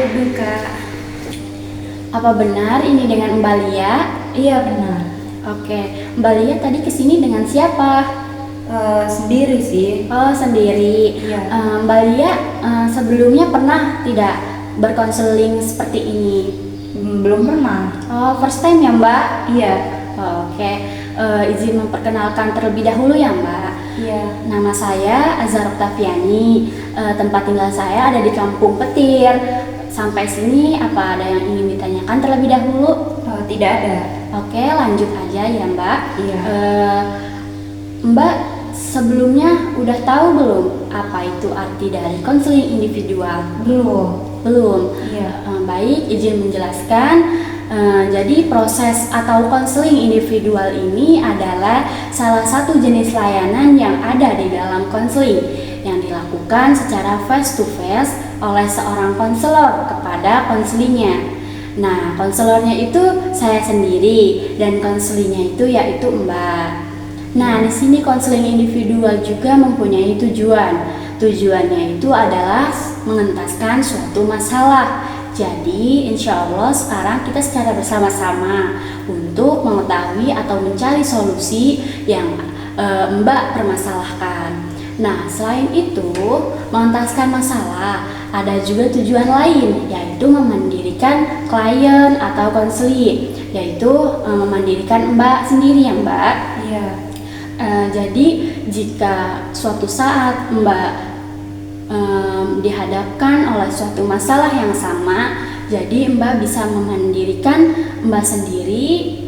Ruby, Kak. Apa benar ini dengan Mbak Lia? Iya, benar. Oke, Mbak Lia tadi kesini dengan siapa? Sendiri sih. Oh, sendiri. Iya. Mbak Lia sebelumnya pernah tidak berkonseling seperti ini? Belum pernah. Oh, first time ya Mbak? Iya. Oke, izin memperkenalkan terlebih dahulu ya Mbak. Iya. Nama saya Azhar Oktaviani, tempat tinggal saya ada di Kampung Petir. Sampai sini apa ada yang ingin ditanyakan terlebih dahulu? Tidak ada. Oke, lanjut aja ya Mbak. Iya. Mbak sebelumnya udah tahu belum apa itu arti dari konseling individual? Belum. Iya. Baik, izin menjelaskan. Jadi proses atau konseling individual ini adalah salah satu jenis layanan yang ada di dalam konseling yang dilakukan secara face to face oleh seorang konselor kepada konselingnya. Nah, konselornya itu saya sendiri dan konselingnya itu yaitu Mbak. Nah, di sini konseling individual juga mempunyai tujuan. Tujuannya itu adalah mengentaskan suatu masalah. Jadi, insya Allah sekarang kita secara bersama-sama untuk mengetahui atau mencari solusi yang Mbak permasalahkan. Nah, selain itu, mengentaskan masalah, ada juga tujuan lain, yaitu memandirikan klien atau konseling, yaitu memandirikan Mbak sendiri ya Mbak. Iya. Jadi, jika suatu saat Mbak dihadapkan oleh suatu masalah yang sama, jadi Mbak bisa memandirikan Mbak sendiri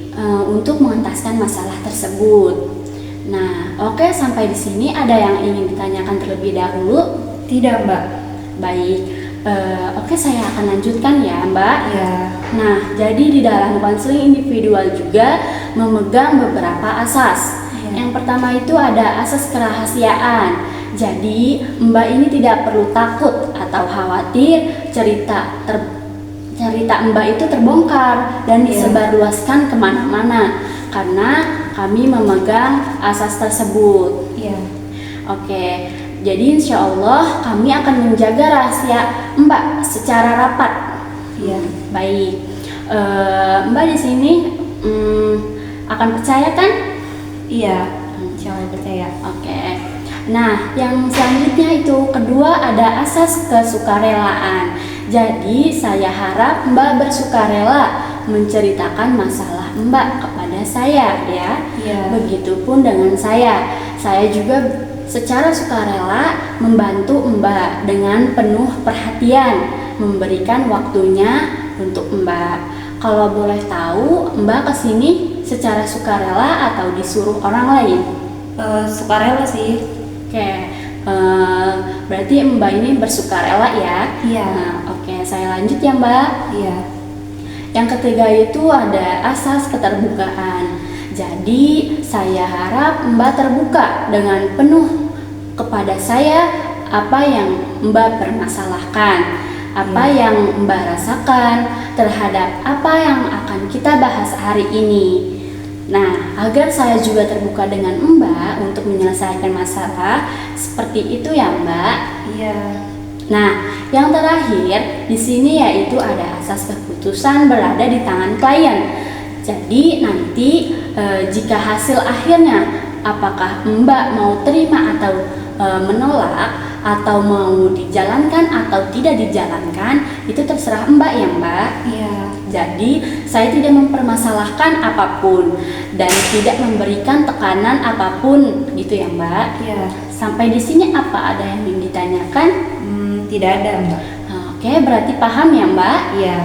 untuk mengentaskan masalah tersebut. Nah, oke, sampai di sini ada yang ingin ditanyakan terlebih dahulu? Tidak, Mbak. Baik, oke, saya akan lanjutkan ya Mbak. Iya. Nah, jadi di dalam konseling individual juga memegang beberapa asas. Iya. Yang pertama itu ada asas kerahasiaan. Jadi Mbak ini tidak perlu takut atau khawatir cerita Mbak itu terbongkar dan disebarluaskan kemana-mana karena kami memegang asas tersebut. Iya. Oke, jadi insya Allah kami akan menjaga rahasia Mbak secara rapat. Iya. Baik, Mbak di sini akan percaya kan? Iya. Insya Allah percaya. Oke. Nah, yang selanjutnya itu kedua ada asas kesukarelaan. Jadi saya harap Mbak bersukarela menceritakan masalah Mbak kepada saya ya. Iya. Begitupun dengan saya. Saya juga secara sukarela membantu Mbak dengan penuh perhatian, memberikan waktunya untuk Mbak. Kalau boleh tahu, Mbak kesini secara sukarela atau disuruh orang lain? Sukarela sih. Oke, berarti Mbak ini bersukarela ya? Iya. Nah, oke, saya lanjut ya Mbak. Iya. Yang ketiga itu ada asas keterbukaan. Jadi saya harap Mbak terbuka dengan penuh kepada saya apa yang Mbak permasalahkan, apa yang Mbak rasakan terhadap apa yang akan kita bahas hari ini. Nah, agar saya juga terbuka dengan Mbak untuk menyelesaikan masalah seperti itu ya Mbak. Iya. Nah, yang terakhir di sini yaitu ada asas keputusan berada di tangan klien. Jadi nanti jika hasil akhirnya apakah Mbak mau terima atau menolak atau mau dijalankan atau tidak dijalankan itu terserah Mbak ya Mbak. Iya. Jadi saya tidak mempermasalahkan apapun dan tidak memberikan tekanan apapun gitu ya Mbak. Iya. Sampai di sini apa ada yang ingin ditanyakan? Tidak ada, Mbak. Oke, berarti paham ya Mbak? Iya.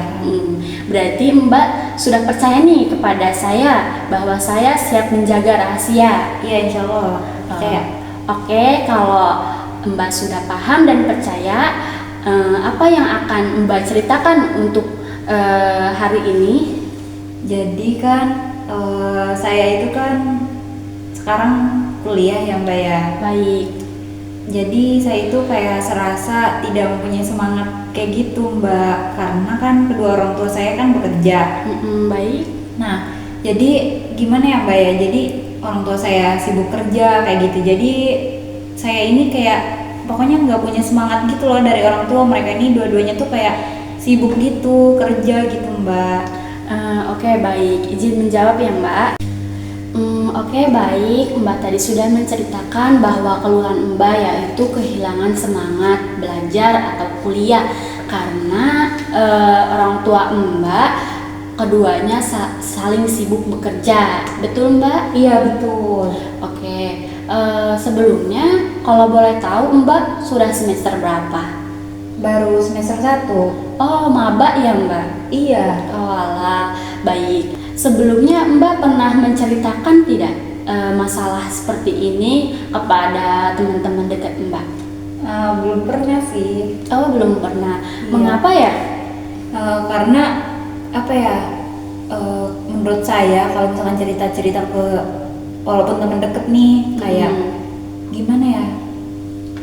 Berarti Mbak sudah percaya nih kepada saya bahwa saya siap menjaga rahasia. Iya, insya Allah percaya. Oke, kalau Mbak sudah paham dan percaya, apa yang akan Mbak ceritakan untuk hari ini? Jadi kan saya itu kan sekarang kuliah ya Mbak ya. Baik. Jadi saya itu kayak serasa tidak mempunyai semangat kayak gitu Mbak, karena kan kedua orang tua saya kan bekerja. Baik. Nah, jadi gimana ya Mbak ya? Jadi orang tua saya sibuk kerja kayak gitu. Jadi saya ini kayak pokoknya nggak punya semangat gitu loh dari orang tua. Mereka ini dua-duanya tuh kayak sibuk gitu kerja gitu Mbak. Oke, baik, izin menjawab ya Mbak. Oke, baik, Mbak tadi sudah menceritakan bahwa keluhan Mbak yaitu kehilangan semangat belajar atau kuliah karena orang tua Mbak keduanya saling sibuk bekerja, betul Mbak? Iya betul. Oke, sebelumnya kalau boleh tahu Mbak sudah semester berapa? Baru semester 1. Oh, maba ya Mbak? Iya. Oh alah, baik. Sebelumnya Mbak pernah menceritakan tidak masalah seperti ini kepada teman-teman dekat Mbak? Belum pernah sih. Oh, belum pernah. Iya. Mengapa ya? Karena apa ya? Menurut saya kalau misalkan cerita-cerita ke walaupun teman deket nih kayak gimana ya?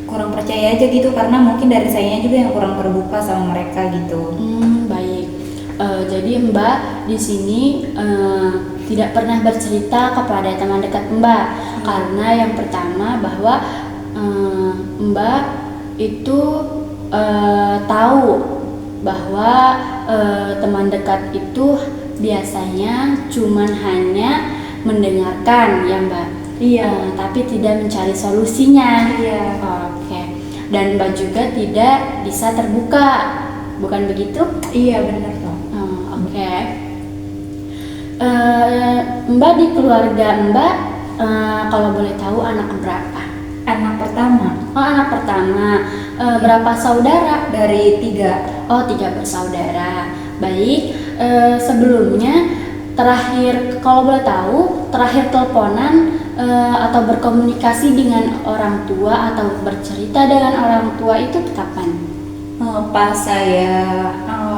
Kurang percaya aja gitu karena mungkin dari sayanya juga yang kurang terbuka sama mereka gitu. Baik. Jadi Mbak di sini tidak pernah bercerita kepada teman dekat Mbak karena yang pertama bahwa Mbak itu tahu bahwa teman dekat itu biasanya cuman hanya mendengarkan ya Mbak. Iya. Tapi tidak mencari solusinya. Iya. Oke. Dan Mbak juga tidak bisa terbuka, bukan begitu? Iya benar toh. Oke. Mbak di keluarga Mbak, kalau boleh tahu anak berapa? Anak pertama. Oh, anak pertama. Berapa saudara? Dari 3. Oh, 3 bersaudara. Baik. Sebelumnya terakhir, kalau boleh tahu, terakhir teleponan atau berkomunikasi dengan orang tua atau bercerita dengan orang tua itu kapan? Pas saya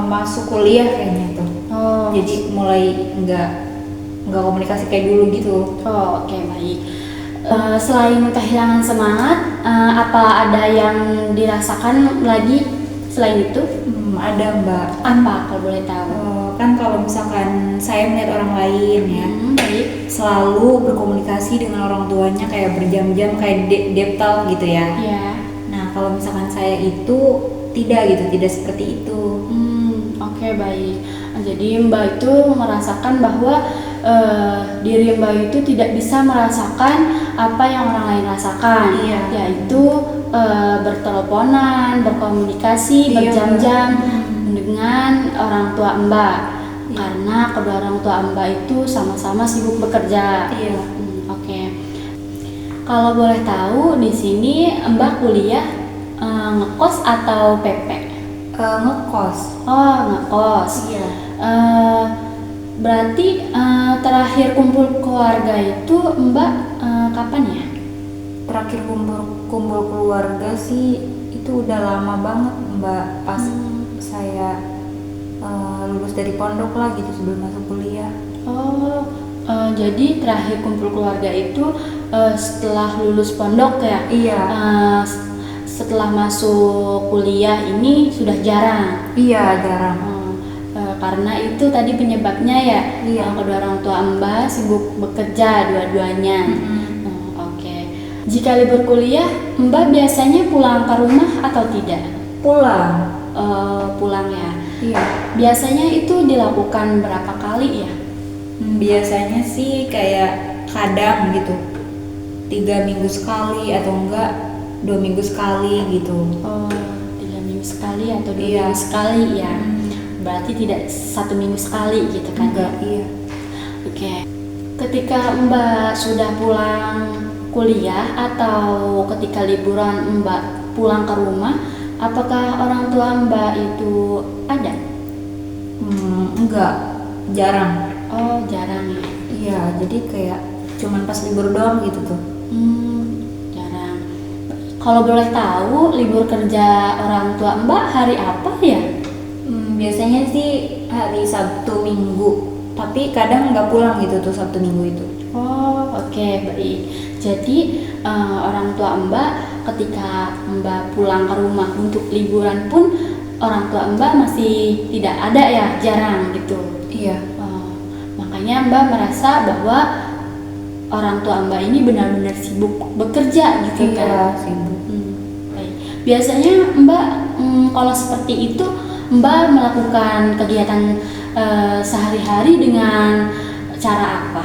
masuk kuliah kayaknya tuh. Oh, Jadi mulai nggak komunikasi kayak dulu gitu. oh, oke, baik. Selain kehilangan semangat, apa ada yang dirasakan lagi selain itu? Ada Mbak. Apa kalau boleh tahu? Kan kalau misalkan saya melihat orang lain ya, Baik. selalu berkomunikasi dengan orang tuanya kayak berjam-jam kayak deep talk gitu ya. Ya. Nah kalau misalkan saya itu tidak gitu, tidak seperti itu. Oke, baik. Jadi Mbak itu merasakan bahwa diri Mbak itu tidak bisa merasakan apa yang orang lain rasakan, Iya. yaitu berteleponan, berkomunikasi Iya, berjam-jam Mbak. dengan orang tua Mbak, Iya. karena kedua orang tua Mbak itu sama-sama sibuk bekerja. Iya. Oke. Kalau boleh tahu di sini Mbak kuliah ngekos atau PP? Ngekos. Oh, ngekos. Iya. Berarti terakhir kumpul keluarga itu Mbak kapan ya? Terakhir kumpul keluarga sih itu udah lama banget Mbak, pas saya lulus dari pondok lah gitu sebelum masuk kuliah. Oh, jadi terakhir kumpul keluarga itu setelah lulus pondok ya? Iya. Setelah masuk kuliah ini sudah jarang. Iya jarang. Karena itu tadi penyebabnya ya, Iya. kedua orang tua Mbak sibuk bekerja dua-duanya. Oke. Jika libur kuliah, Mbak biasanya pulang ke rumah atau tidak? Pulang. Pulang ya. Iya. Biasanya itu dilakukan berapa kali ya? Biasanya sih kayak kadang gitu 3 minggu sekali atau enggak 2 minggu sekali gitu. 3 minggu sekali atau 2 Iya. minggu sekali ya. Berarti tidak 1 minggu sekali gitu kan? Enggak, iya. Oke. Ketika Mbak sudah pulang kuliah atau ketika liburan Mbak pulang ke rumah, apakah orang tua Mbak itu ada? Enggak, jarang. Oh, jarang ya. Iya, jadi kayak cuman pas libur doang gitu tuh. Jarang. Kalau boleh tahu, libur kerja orang tua Mbak hari apa ya? Biasanya sih hari Sabtu Minggu, tapi kadang nggak pulang gitu tuh Sabtu Minggu itu. Oh, oke, baik. Jadi orang tua Mbak ketika Mbak pulang ke rumah untuk liburan pun orang tua Mbak masih tidak ada ya, jarang gitu. Iya. Makanya Mbak merasa bahwa orang tua Mbak ini benar-benar sibuk bekerja gitu kan? Iya, sibuk. Baik. Biasanya Mbak kalau seperti itu Mbak melakukan kegiatan sehari-hari dengan cara apa?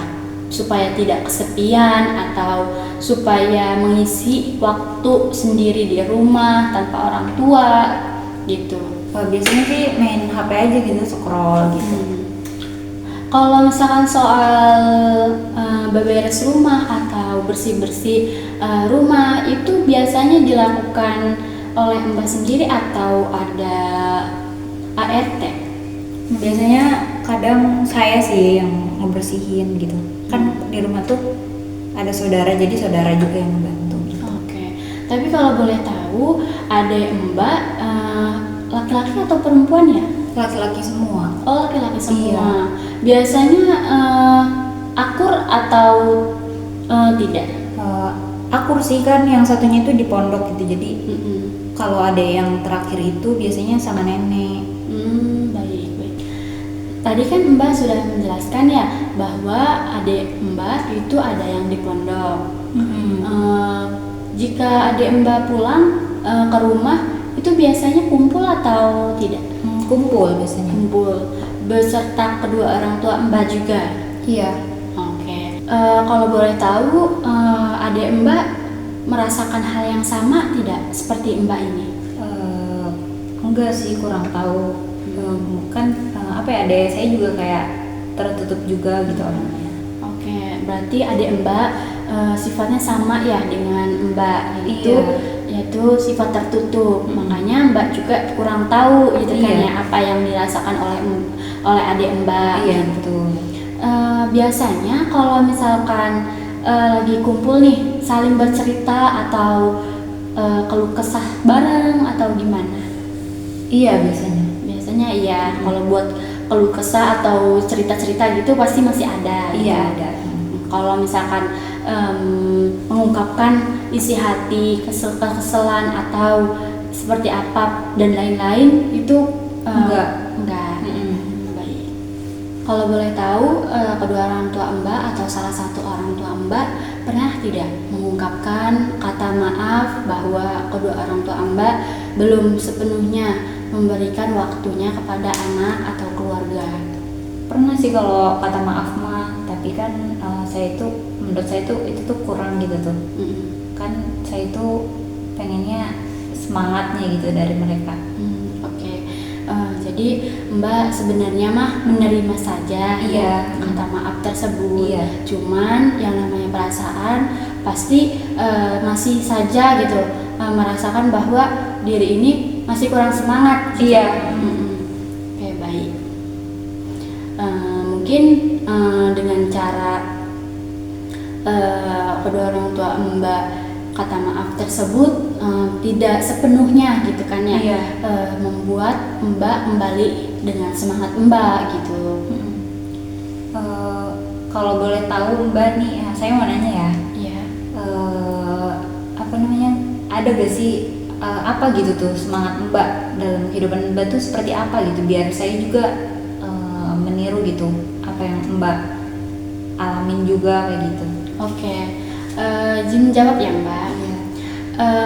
Supaya tidak kesepian atau supaya mengisi waktu sendiri di rumah tanpa orang tua gitu. Biasanya sih main HP aja gitu, scroll gitu. Kalau misalkan soal beberes rumah atau bersih-bersih rumah itu biasanya dilakukan oleh Mbak sendiri atau ada ART? Biasanya kadang saya sih yang ngebersihin gitu. Kan di rumah tuh ada saudara, jadi saudara juga yang membantu gitu. Oke. Tapi kalau boleh tahu, adik Mbak laki-laki atau perempuan ya? Laki-laki semua. Oh, laki-laki semua. Iya. Biasanya akur atau tidak? Akur sih, kan yang satunya itu di pondok gitu. Jadi Mm-mm. kalau ada yang terakhir itu biasanya sama nenek. Baik. Tadi kan Mbak sudah menjelaskan ya bahwa adik Mbak itu ada yang di pondok. Jika adik Mbak pulang ke rumah itu biasanya kumpul atau tidak? Kumpul biasanya. Kumpul beserta kedua orang tua Mbak juga. Iya. Oke. Kalau boleh tahu, adik Mbak merasakan hal yang sama tidak seperti Mbak ini? Enggak sih, kurang tahu. Kan apa ya, adik saya juga kayak tertutup juga gitu orangnya. Oke, berarti adik Mbak sifatnya sama ya dengan Mbak, yaitu sifat tertutup. Makanya Mbak juga kurang tahu gitu kan ya apa yang dirasakan oleh adik Mbak. Iya, betul. Biasanya kalau misalkan lagi kumpul nih, saling bercerita atau keluh kesah bareng atau gimana? Iya, biasanya. Biasanya iya. Kalau buat keluh kesah atau cerita-cerita gitu pasti masih ada. Iya, ada. Kalau misalkan mengungkapkan isi hati, kekesalan atau seperti apa dan lain-lain itu enggak. Baik. Kalau boleh tahu, kedua orang tua Mbak atau salah satu orang tua Mbak pernah tidak mengungkapkan kata maaf bahwa kedua orang tua Mbak belum sepenuhnya memberikan waktunya kepada anak atau keluarga? Pernah sih kalau kata maaf mah, tapi kan menurut saya itu tuh kurang gitu tuh. Kan saya itu pengennya semangatnya gitu dari mereka. Oke. Jadi Mbak sebenarnya mah menerima saja kata maaf tersebut. Cuman yang namanya perasaan pasti masih saja gitu merasakan bahwa diri ini masih kurang semangat. Oke, baik. Mungkin dengan cara kedua orang tua Mbak kata maaf tersebut tidak sepenuhnya gitu kan ya, membuat Mbak kembali dengan semangat Mbak gitu. Kalau boleh tahu Mbak nih, saya mau nanya ya. Apa namanya? Ada gak sih apa gitu tuh semangat Mbak dalam kehidupan Mbak tuh seperti apa gitu, biar saya juga meniru gitu apa yang Mbak alamin juga kayak gitu. Oke. Izin jawab ya Mbak.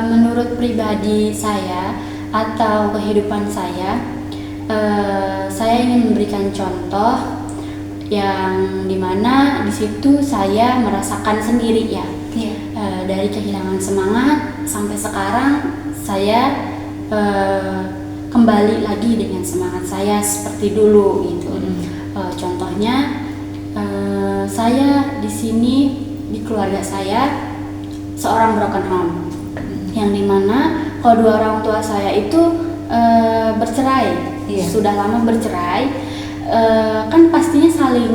Menurut pribadi saya atau kehidupan saya ingin memberikan contoh yang dimana di situ saya merasakan sendiri ya. Dari kehilangan semangat sampai sekarang saya kembali lagi dengan semangat saya seperti dulu gitu. Contohnya saya di sini di keluarga saya seorang broken home, yang dimana kedua orang tua saya itu bercerai, sudah lama bercerai. Kan pastinya saling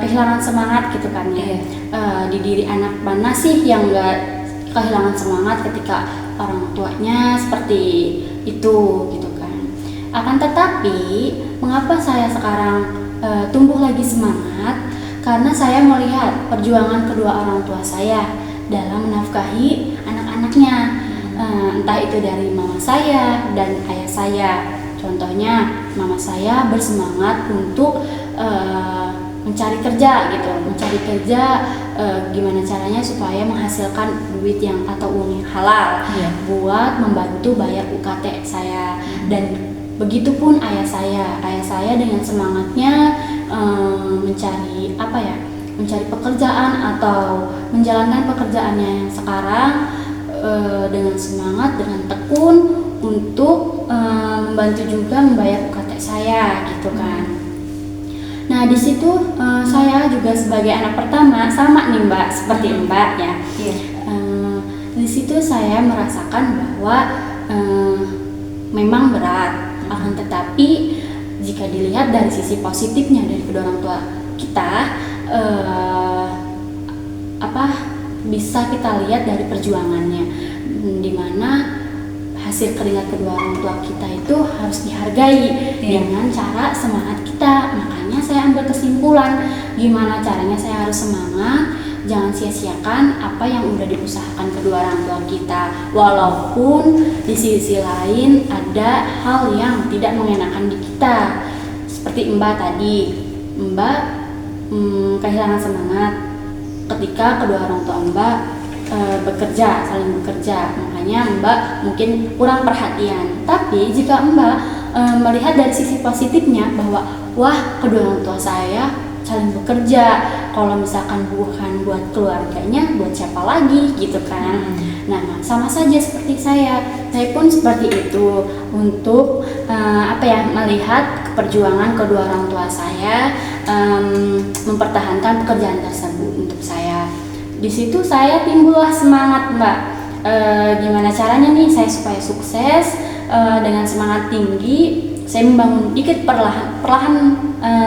kehilangan semangat gitu kan ya. Di diri anak mana sih yang gak kehilangan semangat ketika orang tuanya seperti itu gitu kan. Akan tetapi mengapa saya sekarang tumbuh lagi semangat? Karena saya melihat perjuangan kedua orang tua saya dalam menafkahi anak-anaknya, entah itu dari mama saya dan ayah saya. Contohnya mama saya bersemangat untuk mencari kerja gitu, gimana caranya supaya menghasilkan duit yang atau uang yang halal buat membantu bayar UKT saya. Dan begitupun ayah saya dengan semangatnya mencari pekerjaan atau menjalankan pekerjaannya yang sekarang dengan semangat, dengan tekun untuk membantu juga membayar UKT saya gitu kan. Nah di situ saya juga sebagai anak pertama sama nih Mbak, seperti Mbak ya. Di situ saya merasakan bahwa memang berat, akan tetapi jika dilihat dari sisi positifnya dari kedua orang tua kita, bisa kita lihat dari perjuangannya, dimana hasil keringat kedua orang tua kita itu harus dihargai dengan cara semangat kita. Makanya saya ambil kesimpulan, gimana caranya saya harus semangat, jangan sia-siakan apa yang udah diusahakan kedua orang tua kita, walaupun di sisi lain ada hal yang tidak mengenakan di kita. Seperti Mbak tadi, Mbak kehilangan semangat ketika kedua orang tua Mbak saling bekerja, makanya Mbak mungkin kurang perhatian. Tapi jika Mbak melihat dari sisi positifnya bahwa wah, kedua orang tua saya saling bekerja, kalau misalkan bukan buat keluarganya, buat siapa lagi gitu kan. Nah sama saja seperti saya pun seperti itu untuk melihat perjuangan kedua orang tua saya mempertahankan pekerjaan tersebut untuk saya. Di situ saya timbullah semangat Mbak, gimana caranya nih saya supaya sukses. Dengan semangat tinggi saya membangun dikit perlahan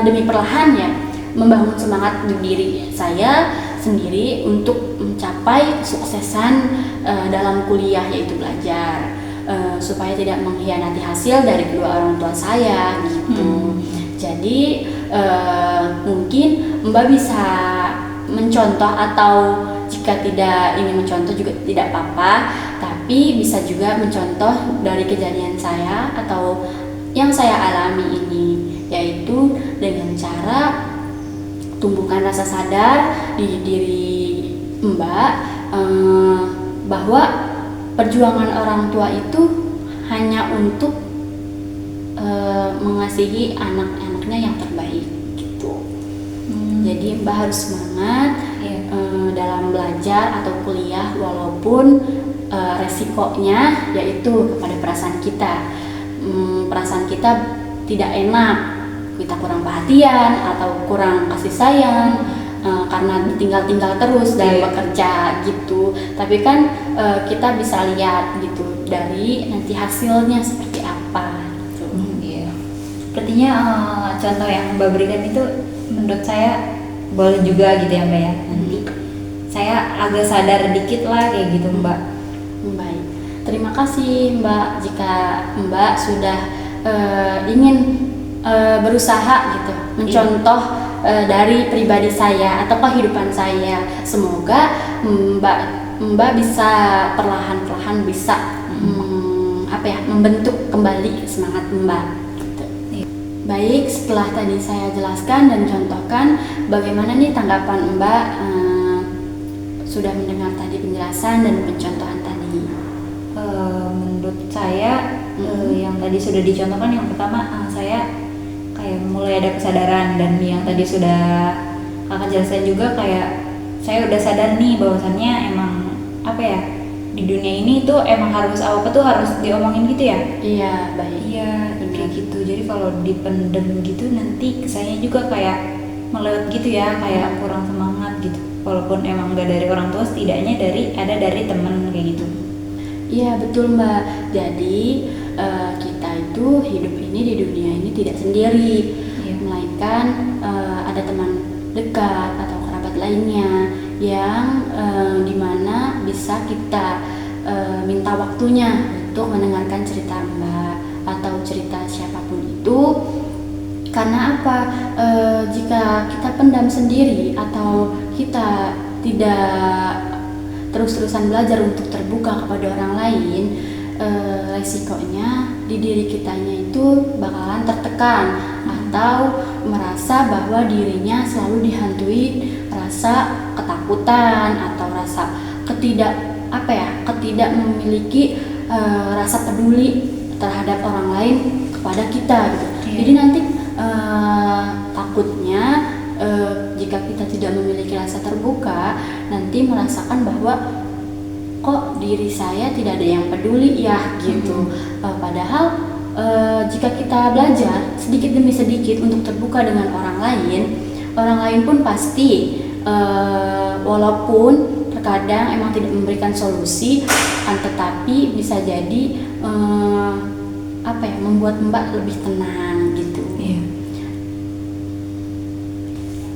demi perlahan ya, membangun semangat di diri saya sendiri untuk mencapai kesuksesan dalam kuliah, yaitu belajar, supaya tidak mengkhianati hasil dari kedua orang tua saya gitu. Jadi mungkin Mbak bisa mencontoh, atau jika tidak ingin mencontoh juga tidak apa-apa, tapi bisa juga mencontoh dari kejadian saya atau yang saya alami ini, yaitu dengan cara tumbuhkan rasa sadar di diri Mbak bahwa perjuangan orang tua itu hanya untuk mengasihi anak-anaknya yang terbaik gitu. Jadi Mbak harus semangat dalam belajar atau kuliah, walaupun resikonya yaitu kepada perasaan kita. Perasaan kita tidak enak, kita kurang perhatian atau kurang kasih sayang karena ditinggal-tinggal terus dan bekerja gitu. Tapi kan kita bisa lihat gitu dari nanti hasilnya seperti apa gitu. Sepertinya contoh yang Mbak berikan itu menurut saya boleh juga gitu ya Mbak ya. Nanti saya agak sadar dikit lah kayak gitu Mbak. Baik, terima kasih Mbak jika Mbak sudah ingin berusaha gitu mencontoh dari pribadi saya atau kehidupan saya. Semoga Mbak bisa perlahan-lahan bisa membentuk kembali semangat Mbak gitu. Baik, setelah tadi saya jelaskan dan contohkan, bagaimana nih tanggapan Mbak sudah mendengar tadi penjelasan dan pencontohan tadi? Menurut saya yang tadi sudah dicontohkan, yang pertama saya kayak mulai ada kesadaran, dan yang tadi sudah kakak jelaskan juga kayak saya udah sadar nih bahwasannya emang di dunia ini tuh emang harus harus diomongin gitu ya. Iya, baik. Iya, kayak gitu. Jadi kalau dipendem gitu nanti kesannya juga kayak melewat gitu ya, kayak kurang semangat gitu. Walaupun emang gak dari orang tua, setidaknya ada dari temen kayak gitu. Iya betul Mbak. Jadi kita itu hidup ini di dunia ini tidak sendiri, melainkan ada teman dekat atau kerabat lainnya yang dimana bisa kita minta waktunya untuk mendengarkan cerita Mbak atau cerita siapapun itu. Karena apa? Jika kita pendam sendiri atau kita tidak terus-terusan belajar untuk terbuka kepada orang lain, resikonya di diri kitanya itu bakalan tertekan atau merasa bahwa dirinya selalu dihantui rasa ketakutan atau rasa tidak memiliki rasa peduli terhadap orang lain kepada kita gitu. Jadi nanti takutnya jika kita tidak memiliki rasa terbuka, nanti merasakan bahwa kok diri saya tidak ada yang peduli ya gitu. Padahal jika kita belajar sedikit demi sedikit untuk terbuka dengan orang lain pun pasti walaupun terkadang emang tidak memberikan solusi, tetapi bisa jadi membuat Mbak lebih tenang gitu. Iya.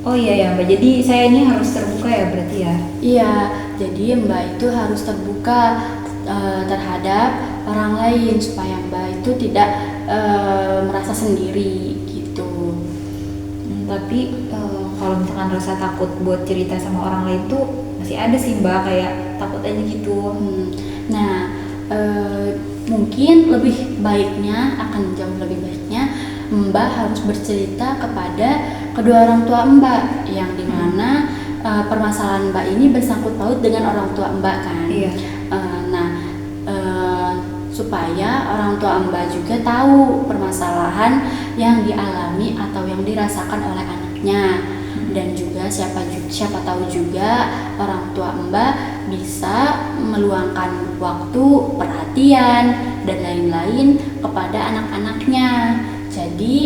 Oh iya ya Mbak, jadi saya ini harus terbuka ya berarti ya? Iya, jadi Mbak itu harus terbuka terhadap orang lain supaya Mbak itu tidak merasa sendiri gitu. Tapi kalau misalkan rasa takut buat cerita sama orang lain tuh masih ada sih Mbak, kayak takut aja gitu. Nah, mungkin akan jauh lebih baiknya Mbak harus bercerita kepada kedua orang tua Mbak, yang dimana permasalahan Mbak ini bersangkut paut dengan orang tua Mbak kan. Iya. Supaya orang tua Mbak juga tahu permasalahan yang dialami atau yang dirasakan oleh anaknya. Dan juga siapa tahu juga orang tua Mbak bisa meluangkan waktu, perhatian dan lain-lain kepada anak-anaknya. Jadi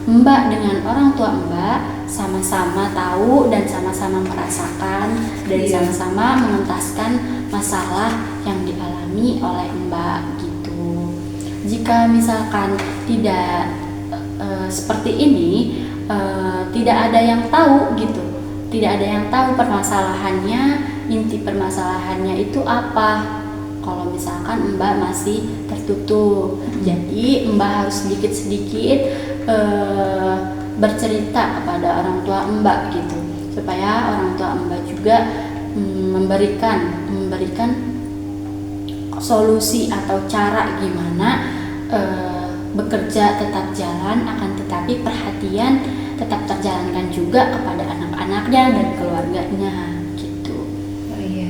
Mbak dengan orang tua Mbak sama-sama tahu dan sama-sama merasakan dan sama-sama mengentaskan masalah yang dialami oleh Mbak gitu. Jika misalkan tidak seperti ini, tidak ada yang tahu gitu, tidak ada yang tahu permasalahannya, inti permasalahannya itu apa. Kalau misalkan Mbak masih tertutup, jadi Mbak harus sedikit-sedikit bercerita kepada orang tua Mbak gitu, supaya orang tua Mbak juga memberikan solusi atau cara gimana bekerja tetap jalan, akan tetapi perhatian tetap terjalankan juga kepada anak-anaknya dan keluarganya gitu. Oh iya.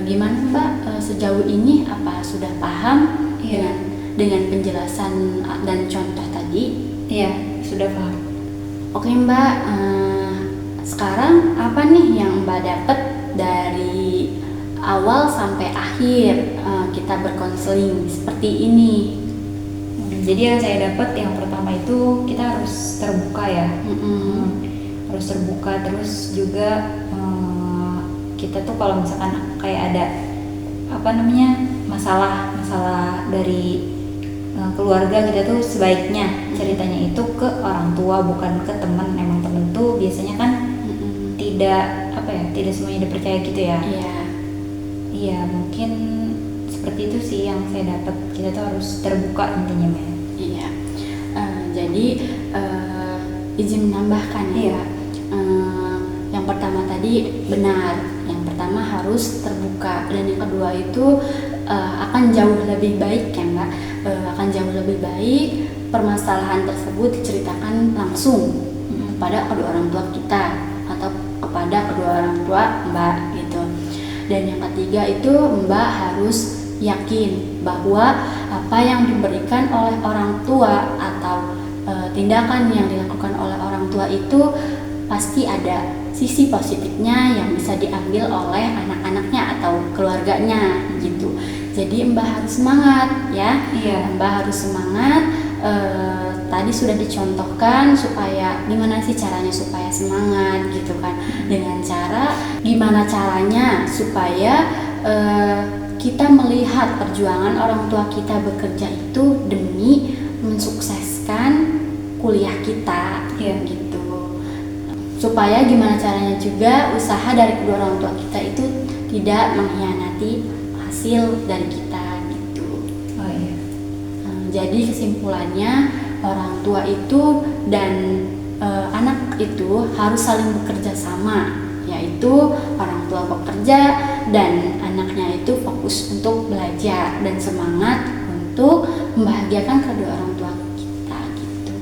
Gimana Mbak sejauh ini, apa sudah paham dengan penjelasan dan contoh tadi? Iya, sudah paham. Oke Mbak, sekarang apa nih yang Mbak dapat dari awal sampai akhir kita berkonseling seperti ini? Jadi yang saya dapat yang pertama itu kita harus terbuka ya. Harus terbuka, terus juga kita tuh kalau misalkan kayak ada masalah dari keluarga kita tuh sebaiknya ceritanya itu ke orang tua, bukan ke teman. Emang temen tuh biasanya kan tidak semuanya dipercaya gitu ya. Iya, mungkin seperti itu sih yang saya dapat. Kita tuh harus terbuka intinya Mbak. Iya. Jadi izin menambahkan ya. Yang pertama tadi benar. Yang pertama harus terbuka, dan yang kedua itu akan jauh lebih baik ya Mbak. Akan jauh lebih baik permasalahan tersebut diceritakan langsung kepada kedua orang tua kita atau kepada kedua orang tua Mbak gitu. Dan yang ketiga itu Mbak harus yakin bahwa apa yang diberikan oleh orang tua atau tindakan yang dilakukan oleh orang tua itu pasti ada sisi positifnya yang bisa diambil oleh anak-anaknya atau keluarganya gitu. Jadi Mbak harus semangat ya. Iya. Mbak harus semangat. Tadi sudah dicontohkan supaya gimana sih caranya supaya semangat gitu kan, dengan cara gimana caranya supaya kita melihat perjuangan orang tua kita bekerja itu demi mensukseskan kuliah kita gitu. Supaya gimana caranya juga usaha dari kedua orang tua kita itu tidak mengkhianati hasil dari kita gitu. Oh iya. Jadi kesimpulannya orang tua itu dan anak itu harus saling bekerja sama, yaitu orang tua bekerja dan anaknya itu fokus untuk belajar dan semangat untuk membahagiakan kedua orang tua kita gitu.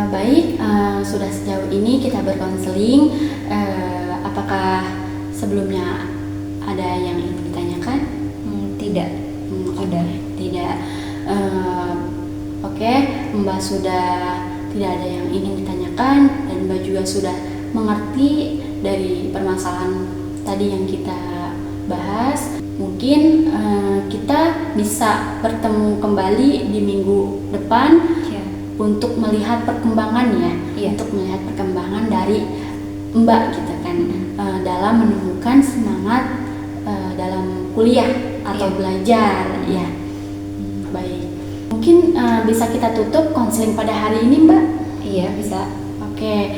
Baik, sudah sejauh ini kita berkonseling. Apakah sebelumnya ada yang ingin ditanyakan? Tidak. Sudah tidak. Oke, Mbak sudah tidak ada yang ingin ditanyakan dan Mbak juga sudah mengerti dari permasalahan tadi yang kita bahas. Mungkin kita bisa bertemu kembali di minggu depan untuk melihat perkembangannya, untuk melihat perkembangan dari Mbak gitu kan, dalam menemukan semangat dalam kuliah atau belajar ya. Baik, mungkin bisa kita tutup konseling pada hari ini, Mbak. Iya, bisa. Oke,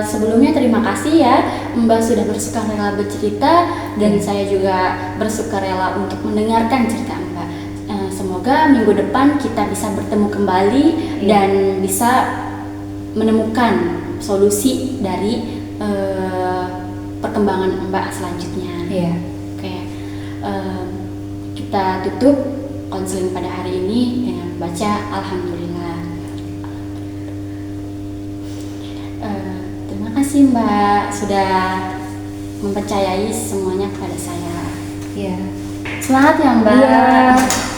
sebelumnya terima kasih ya Mbak sudah bersukarela bercerita dan saya juga bersukarela untuk mendengarkan cerita Mbak. Semoga minggu depan kita bisa bertemu kembali dan bisa menemukan solusi dari perkembangan Mbak selanjutnya. Iya. Oke, kita tutup konseling pada hari ini dengan baca Alhamdulillah. Terima kasih Mbak sudah mempercayai semuanya kepada saya. Iya. Semangat ya Mbak. Iya.